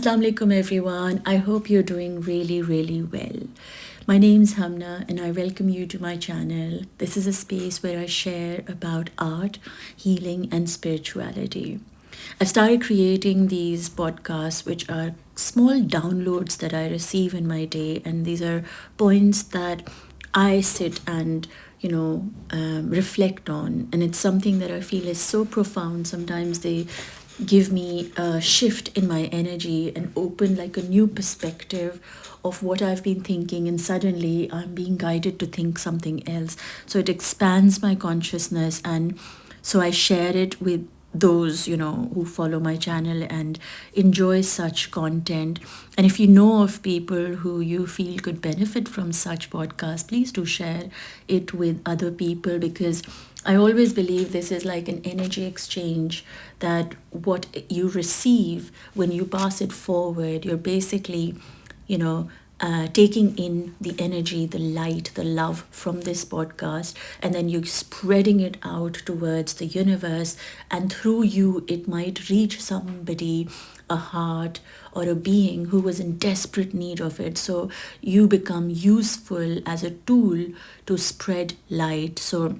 Assalamu alaikum everyone. I hope you're doing really well. My name's HUMNA and I welcome you to my channel. This is a space where I share about art, healing and spirituality. I've started creating these podcasts which are small downloads that I receive in my day, and these are points that I sit and reflect on, and it's something that I feel is so profound. Sometimes they give me a shift in my energy and open like a new perspective of what I've been thinking, and suddenly I'm being guided to think something else. So it expands my consciousness, and so I share it with those who follow my channel and enjoy such content. And if you know of people who you feel could benefit from such podcasts, please do share it with other people, because I always believe this is like an energy exchange, that what you receive when you pass it forward, you're basically taking in the energy, the light, the love from this podcast, and then you're spreading it out towards the universe. And through you, it might reach somebody, a heart or a being who was in desperate need of it. So you become useful as a tool to spread light. So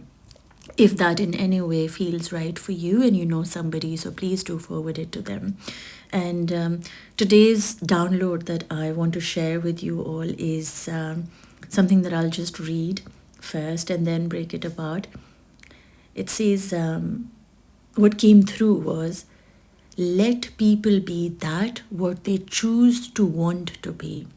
if that in any way feels right for you and you know somebody, so please do forward it to them. And today's download that I want to share with you all is something that I'll just read first and then break it apart. It says, what came through was, let people be that what they choose to want to be.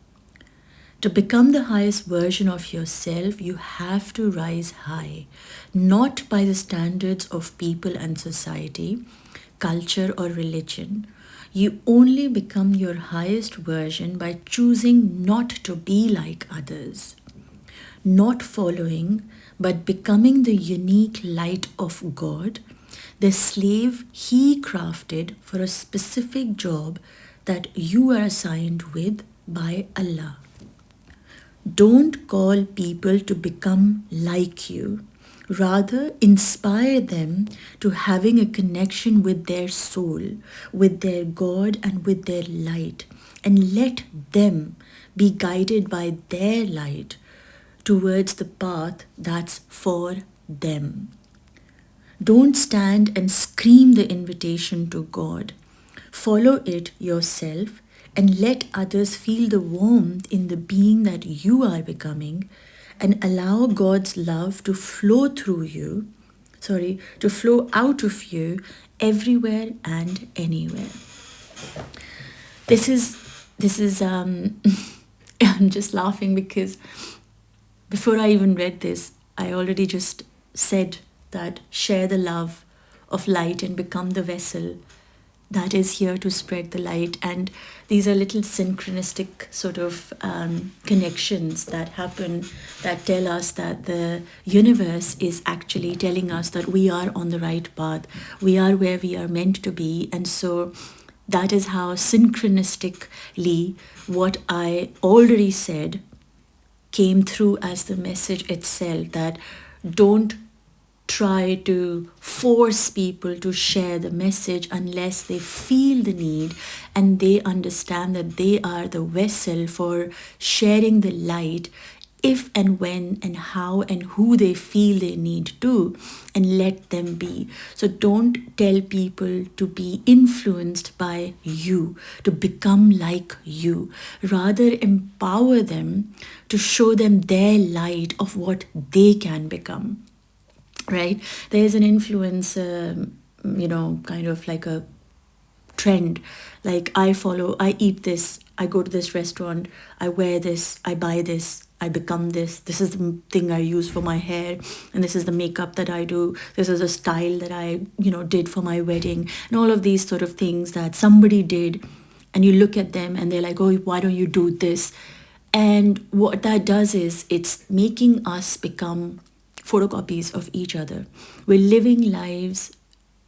To become the highest version of yourself, you have to rise high, not by the standards of people and society, culture or religion. You only become your highest version by choosing not to be like others, not following, but becoming the unique light of God, the slave He crafted for a specific job that you are assigned with by Allah. Don't call people to become like you. Rather, inspire them to having a connection with their soul, with their God and with their light. And let them be guided by their light towards the path that's for them. Don't stand and scream the invitation to God. Follow it yourself and let others feel the warmth in the being that you are becoming, and allow God's love to flow out of you everywhere and anywhere. This is I'm just laughing because before I even read this, I already just said that share the love of light and become the vessel that is here to spread the light. And these are little synchronistic sort of connections that happen, that tell us that the universe is actually telling us that we are on the right path. We are where we are meant to be. And so that is how synchronistically what I already said came through as the message itself, that don't try to force people to share the message unless they feel the need and they understand that they are the vessel for sharing the light, if and when and how and who they feel they need to, and let them be. So don't tell people to be influenced by you, to become like you. Rather, empower them to show them their light of what they can become. Right? There's an influencer, kind of like a trend. Like I eat this, I go to this restaurant, I wear this, I buy this, I become this. This is the thing I use for my hair, and this is the makeup that I do. This is a style that I, did for my wedding, and all of these sort of things that somebody did, and you look at them and they're like, oh, why don't you do this? And what that does is it's making us become photocopies of each other. We're living lives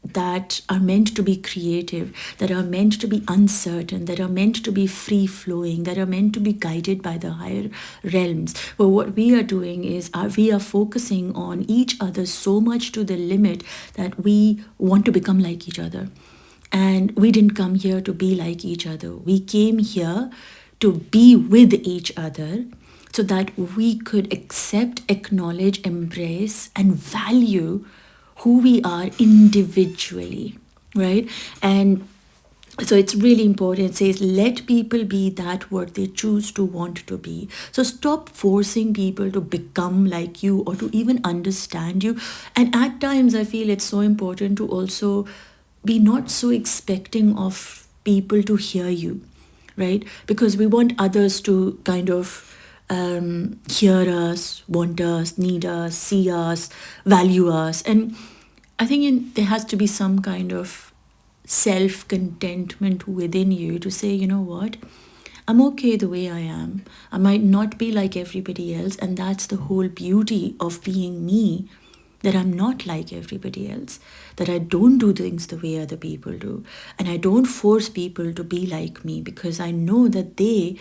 that are meant to be creative, that are meant to be uncertain, that are meant to be free-flowing, that are meant to be guided by the higher realms. But what we are doing is we are focusing on each other so much to the limit that we want to become like each other. And we didn't come here to be like each other. We came here to be with each other so that we could accept, acknowledge, embrace, and value who we are individually, right? And so it's really important. It says, let people be that what they choose to want to be. So stop forcing people to become like you or to even understand you. And at times, I feel it's so important to also be not so expecting of people to hear you, right? Because we want others to kind of hear us, want us, need us, see us, value us. And I think there has to be some kind of self contentment within you to say, you know what, I'm okay the way I am. I might not be like everybody else, and that's the whole beauty of being me, that I'm not like everybody else, that I don't do things the way other people do, and I don't force people to be like me because I know that they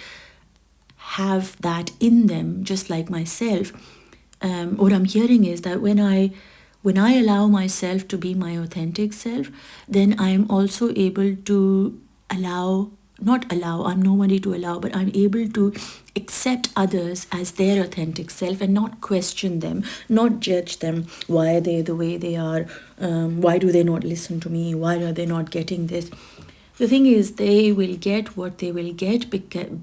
have that in them just like myself. What I'm hearing is that when I allow myself to be my authentic self, then I'm also able to I'm nobody to allow, but I'm able to accept others as their authentic self and not question them, not judge them. Why are they the way they are? Why do they not listen to me? Why are they not getting this? The thing is, they will get what they will get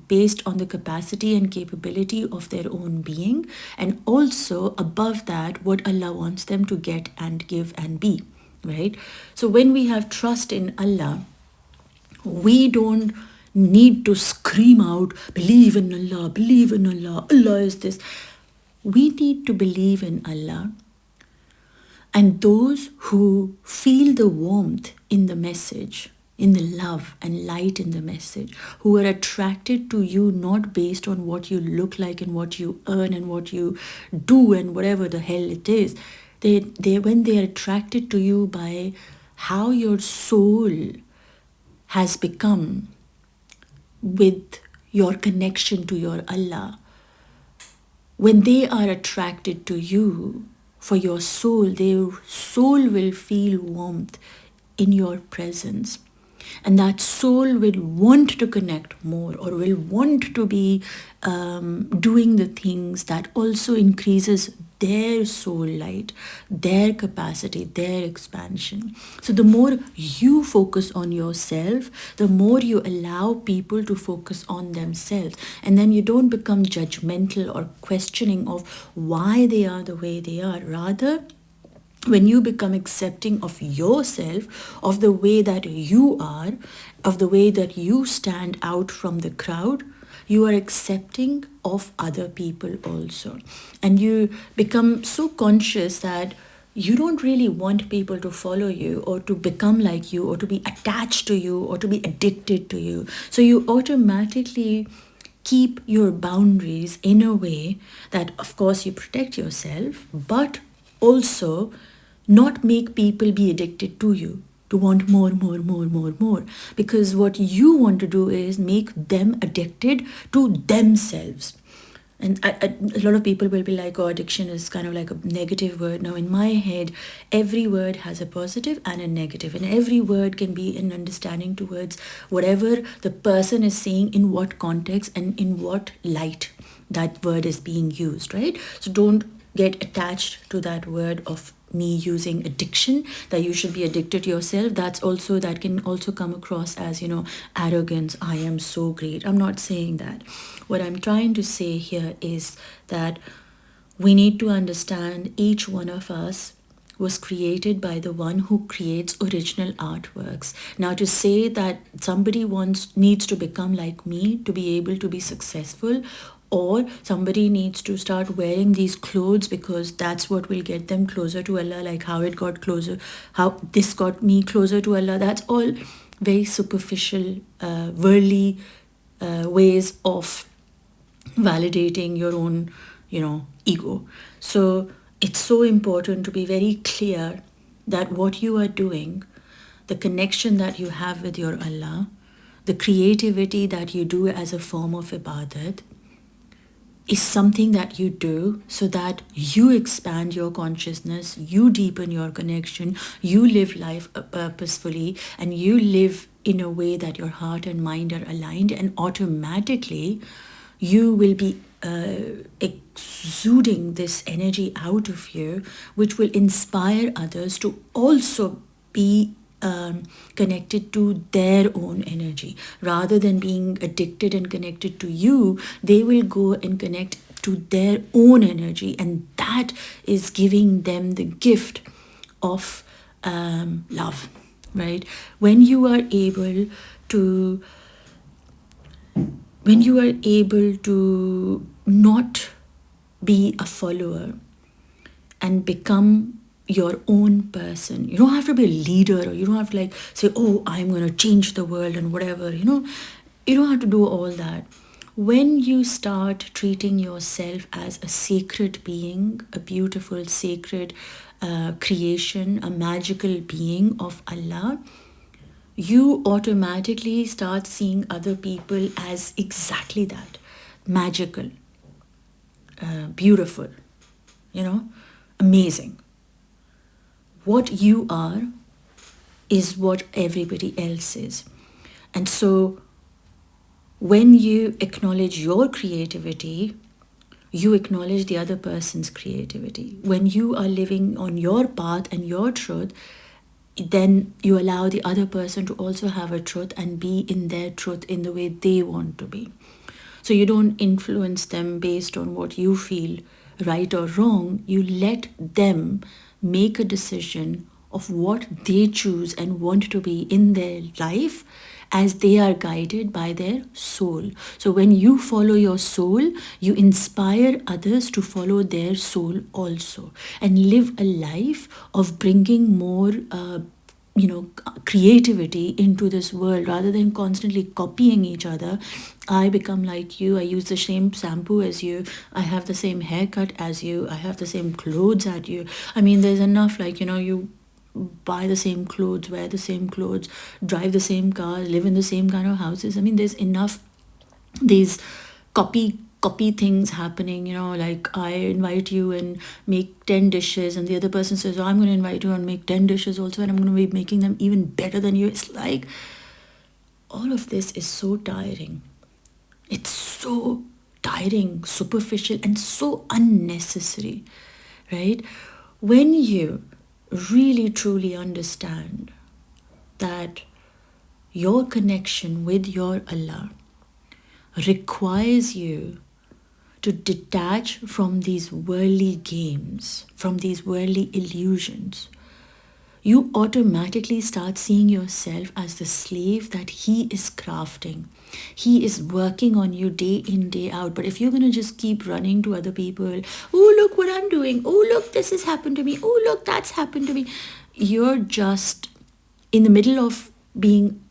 based on the capacity and capability of their own being, and also above that, what Allah wants them to get and give and be, right? So when we have trust in Allah, we don't need to scream out, believe in Allah, believe in Allah, Allah is this. We need to believe in Allah. And those who feel the warmth in the message, in the love and light in the message, who are attracted to you not based on what you look like and what you earn and what you do and whatever the hell it is, when they are attracted to you by how your soul has become with your connection to your Allah, when they are attracted to you for your soul, their soul will feel warmth in your presence. And that soul will want to connect more, or will want to be doing the things that also increases their soul light, their capacity, their expansion. So the more you focus on yourself, the more you allow people to focus on themselves. And then you don't become judgmental or questioning of why they are the way they are. Rather, when you become accepting of yourself, of the way that you are, of the way that you stand out from the crowd, you are accepting of other people also. And you become so conscious that you don't really want people to follow you or to become like you or to be attached to you or to be addicted to you. So you automatically keep your boundaries in a way that, of course, you protect yourself, but also not make people be addicted to you, to want more, more, more, more, more. Because what you want to do is make them addicted to themselves. And a lot of people will be like, oh, addiction is kind of like a negative word. Now, in my head, every word has a positive and a negative, and every word can be an understanding towards whatever the person is saying, in what context and in what light that word is being used, right? So don't get attached to that word of me using addiction, that you should be addicted to yourself. That can also come across as, arrogance. I am so great. I'm not saying that. What I'm trying to say here is that we need to understand each one of us was created by the one who creates original artworks. Now, to say that somebody needs to become like me to be able to be successful, or somebody needs to start wearing these clothes because that's what will get them closer to Allah, like how this got me closer to Allah, that's all very superficial, worldly ways of validating your own, ego. So it's so important to be very clear that what you are doing, the connection that you have with your Allah, the creativity that you do as a form of ibadat, is something that you do so that you expand your consciousness, you deepen your connection, you live life purposefully, and you live in a way that your heart and mind are aligned, and automatically you will be exuding this energy out of you, which will inspire others to also be connected to their own energy. Rather than being addicted and connected to you, they will go and connect to their own energy, and that is giving them the gift of love, right? When you are able to not be a follower and become your own person. You don't have to be a leader, or you don't have to like say, oh, I'm going to change the world and whatever, you don't have to do all that. When you start treating yourself as a sacred being, a beautiful sacred creation, a magical being of Allah, you automatically start seeing other people as exactly that, magical, beautiful, amazing. What you are is what everybody else is. And so when you acknowledge your creativity, you acknowledge the other person's creativity. When you are living on your path and your truth, then you allow the other person to also have a truth and be in their truth in the way they want to be. So you don't influence them based on what you feel right or wrong. You let them make a decision of what they choose and want to be in their life as they are guided by their soul. So when you follow your soul, you inspire others to follow their soul also and live a life of bringing more creativity into this world rather than constantly copying each other. I become like you, I use the same shampoo as you, I have the same haircut as you, I have the same clothes as you. I mean, there's enough, you buy the same clothes, wear the same clothes, drive the same cars, live in the same kind of houses. I mean, there's enough these copy things happening, like I invite you and make 10 dishes, and the other person says, oh, I'm going to invite you and make 10 dishes also, and I'm going to be making them even better than you. It's like all of this is so tiring. It's so tiring, superficial, and so unnecessary, right? When you really truly understand that your connection with your Allah requires you to detach from these worldly games, from these worldly illusions, you automatically start seeing yourself as the slave that He is crafting. He is working on you day in, day out. But if you're going to just keep running to other people, oh, look what I'm doing. Oh, look, this has happened to me. Oh, look, that's happened to me. You're just in the middle of being,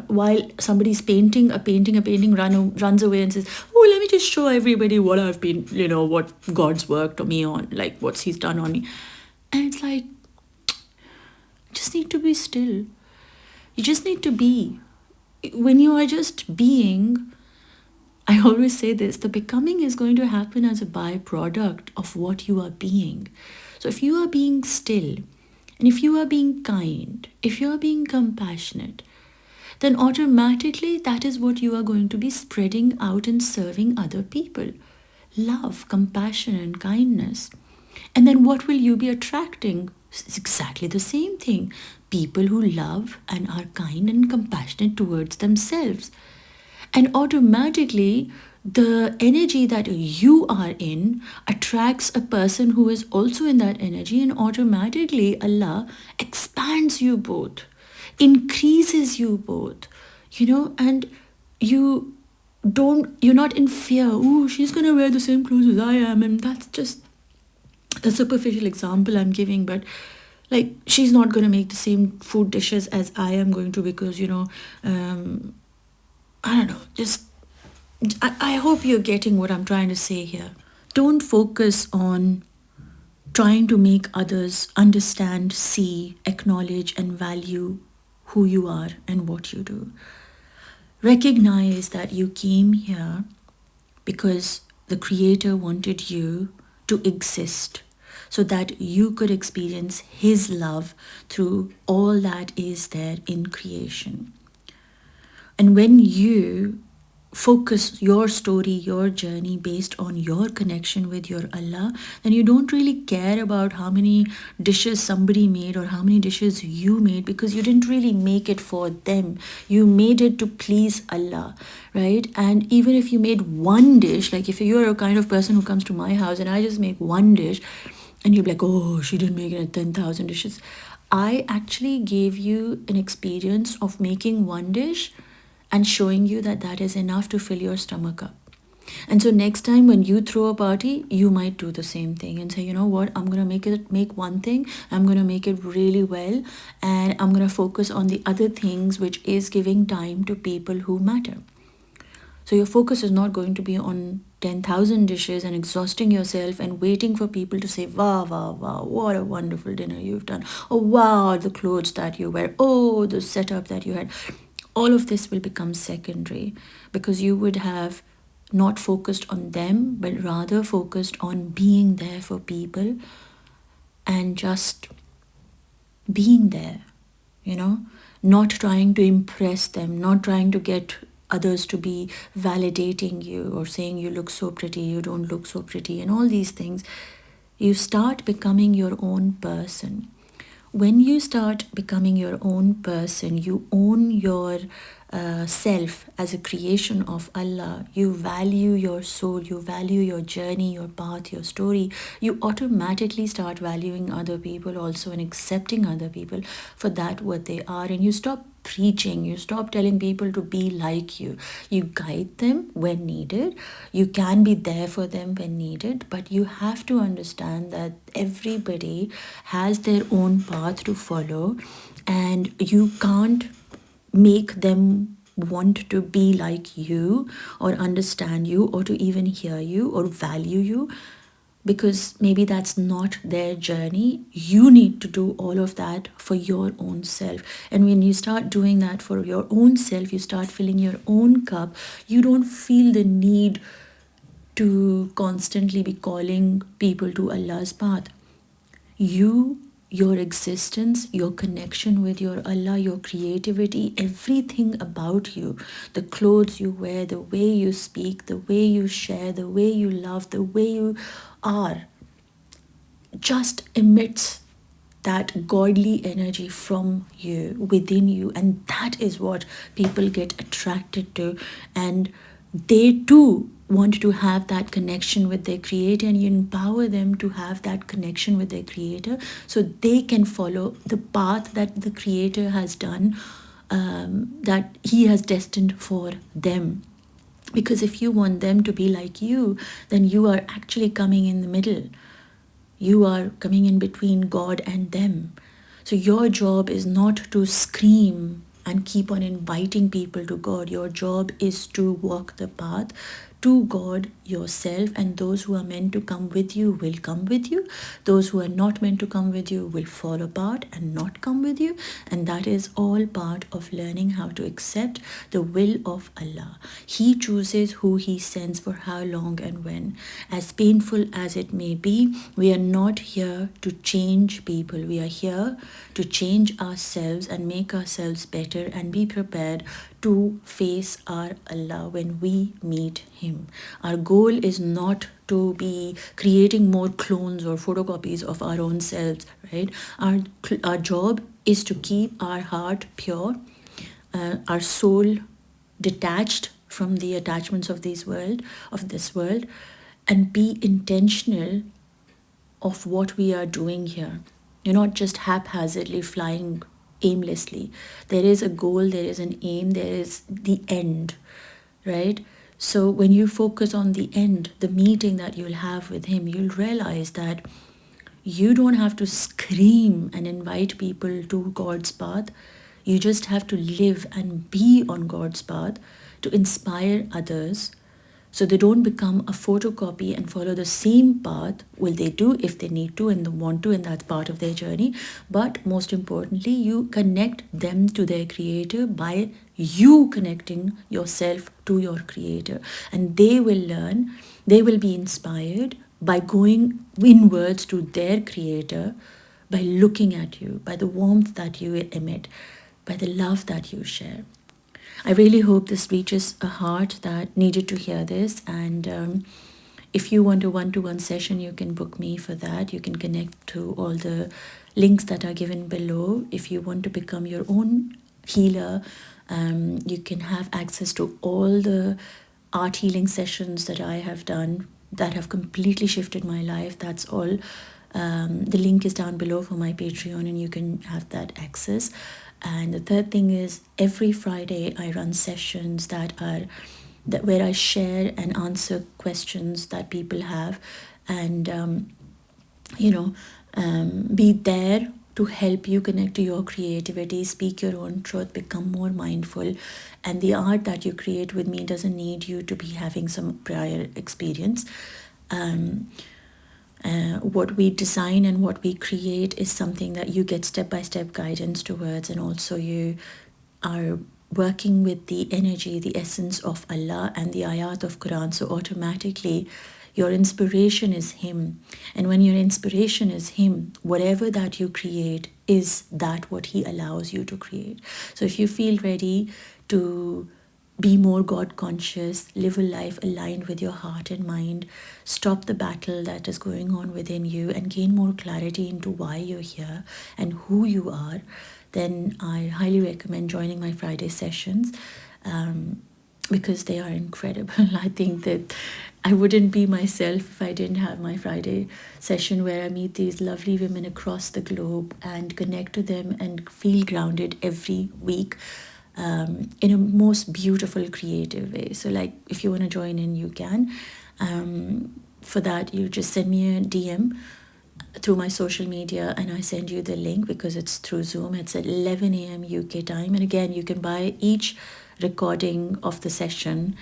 while somebody's painting a painting, runs away and says, oh, let me just show everybody what I've been, what God's worked on me on, like what He's done on me. And it's like, just need to be still. You just need to be. When you are just being, I always say this, the becoming is going to happen as a byproduct of what you are being. So if you are being still, and if you are being kind, if you are being compassionate, then automatically that is what you are going to be spreading out and serving other people. Love, compassion, and kindness. And then what will you be attracting? It's exactly the same thing. People who love and are kind and compassionate towards themselves. And automatically, the energy that you are in attracts a person who is also in that energy, and automatically Allah expands you both, increases you both, and you're not in fear. Oh, she's going to wear the same clothes as I am. And that's just a superficial example I'm giving, but like, she's not going to make the same food dishes as I am going to, because I don't know, just I hope you're getting what I'm trying to say here. Don't focus on trying to make others understand, see, acknowledge, and value who you are and what you do. Recognize that you came here because the Creator wanted you to exist so that you could experience His love through all that is there in creation. And when you focus your story, your journey based on your connection with your Allah, then you don't really care about how many dishes somebody made or how many dishes you made, because you didn't really make it for them. You made it to please Allah, right? And even if you made one dish, like if you're a kind of person who comes to my house and I just make one dish, and you're like, oh, she didn't make it 10,000 dishes. I actually gave you an experience of making one dish and showing you that that is enough to fill your stomach up. And so next time when you throw a party, you might do the same thing and say, you know what, I'm going to make one thing, I'm going to make it really well, and I'm going to focus on the other things, which is giving time to people who matter. So your focus is not going to be on 10,000 dishes and exhausting yourself and waiting for people to say, wow, wow, wow, what a wonderful dinner you've done. Oh, wow, the clothes that you wear. Oh, the setup that you had. All of this will become secondary because you would have not focused on them, but rather focused on being there for people and just being there, not trying to impress them, not trying to get others to be validating you or saying you look so pretty, you don't look so pretty, and all these things. You start becoming your own person. When you start becoming your own person, you own your self as a creation of Allah. You value your soul, you value your journey, your path, your story. You automatically start valuing other people also and accepting other people for that what they are. And you stop preaching, you stop telling people to be like you. You guide them when needed. You can be there for them when needed, but you have to understand that everybody has their own path to follow, and you can't make them want to be like you or understand you or to even hear you or value you, because maybe that's not their journey. You need to do all of that for your own self. And when you start doing that for your own self, you start filling your own cup. You don't feel the need to constantly be calling people to Allah's path. Your existence, your connection with your Allah, your creativity, everything about you, the clothes you wear, the way you speak, the way you share, the way you love, the way you are, just emits that godly energy from you, within you, and that is what people get attracted to, and they too want to have that connection with their creator, and you empower them to have that connection with their creator so they can follow the path that the creator has done, that he has destined for them. Because if you want them to be like you, then you are actually coming in the middle. You are coming in between God and them. So your job is not to scream and keep on inviting people to God. Your job is to walk the path to God yourself, and those who are meant to come with you will come with you. Those who are not meant to come with you will fall apart and not come with you. And that is all part of learning how to accept the will of Allah. He chooses who He sends for how long and when. As painful as it may be, we are not here to change people. We are here to change ourselves and make ourselves better and be prepared to face our Allah when we meet Him. Our goal is not to be creating more clones or photocopies of our own selves, right? Our job is to keep our heart pure, our soul detached from the attachments of this world, and be intentional of what we are doing here. You're not just haphazardly flying aimlessly. There is a goal, there is an aim, there is the end, right? So when you focus on the end, the meeting that you'll have with Him, you'll realize that you don't have to scream and invite people to God's path. You just have to live and be on God's path to inspire others So they don't become a photocopy and follow the same path. Will they do if they need to and they want to, and that's part of their journey. But most importantly, you connect them to their creator by you connecting yourself to your creator. And they will learn, they will be inspired by going inwards to their creator, by looking at you, by the warmth that you emit, by the love that you share. I really hope this reaches a heart that needed to hear this. And if you want a one-to-one session, you can book me for that. You can connect to all the links that are given below. If you want to become your own healer, you can have access to all the art healing sessions that I have done that have completely shifted my life. That's all. The link is down below for my Patreon, and you can have that access. And the third thing is, every Friday I run sessions where I share and answer questions that people have, and be there to help you connect to your creativity, speak your own truth, become more mindful. And the art that you create with me doesn't need you to be having some prior experience. What we design and what we create is something that you get step-by-step guidance towards, and also you are working with the energy, the essence of Allah and the ayat of Quran. So automatically your inspiration is Him. And when your inspiration is Him, whatever that you create is that what He allows you to create. So if you feel ready to be more God conscious, live a life aligned with your heart and mind, stop the battle that is going on within you, and gain more clarity into why you're here and who you are, then I highly recommend joining my Friday sessions, because they are incredible. I think that I wouldn't be myself if I didn't have my Friday session, where I meet these lovely women across the globe and connect to them and feel grounded every week. In a most beautiful, creative way. So like, if you want to join in, you can. For that, you just send me a DM through my social media, and I send you the link, because it's through Zoom. It's at 11 a.m. UK time. And again, you can buy each recording of the session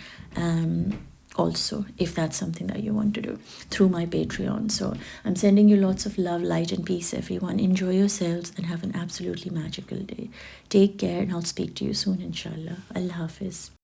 also, if that's something that you want to do, through my Patreon. So I'm sending you lots of love, light, and peace, everyone. Enjoy yourselves and have an absolutely magical day. Take care, and I'll speak to you soon, inshallah. Allah Hafiz.